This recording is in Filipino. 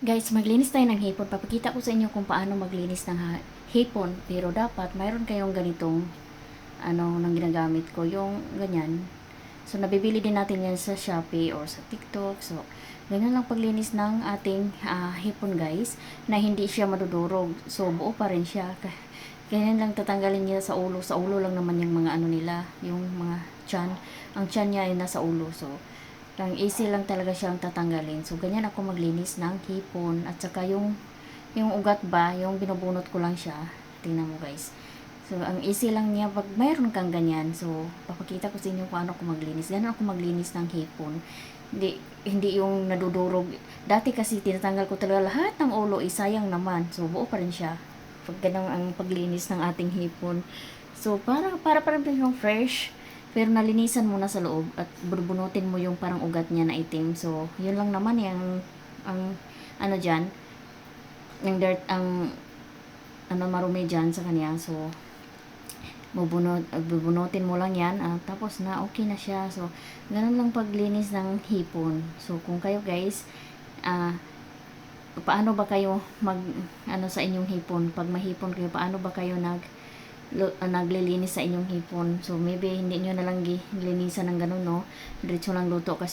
Guys, maglinis tayo ng hipon. Papakita ko sa inyo kung paano maglinis ng hipon. Pero dapat mayroon kayong ganitong nang ginagamit ko, yung ganyan. So nabibili din natin yan sa Shopee or sa TikTok. So ganyan lang paglinis ng ating hipon, guys, na hindi siya madudurog. So buo pa rin siya. Ganyan lang tatanggalin niya sa ulo. Sa ulo lang naman yung mga nila, yung mga tiyan. Ang tiyan niya ay nasa ulo. So easy lang talaga siyang tatanggalin. So ganyan ako maglinis ng hipon. At saka yung ugat ba, yung binubunot ko lang siya. Tingnan mo, guys. So ang easy lang niya pag mayroon kang ganyan. So papakita ko sa inyo kung ano ako maglinis. Ganyan ako maglinis ng hipon. Hindi yung nadudurog. Dati kasi tinatanggal ko talaga lahat ng ulo, sayang naman. So buo pa rin siya pag ganun ang paglinis ng ating hipon. So para pa rin yung fresh, pero nalinisan mo na sa loob at bunubunutin mo yung parang ugat niya na itim. So yun lang naman yung ang diyan, yung dirt, ang marumi dyan sa kanya. So bubunutin mo lang yan, tapos na okay na siya. So ganun lang paglinis ng hipon. So kung kayo, guys, paano ba kayo sa inyong hipon? Pag mahipon kayo, paano ba kayo naglilinis sa inyong hipon? So maybe hindi nyo na lang linisan ng ganun, no? Diretso lang luto kasi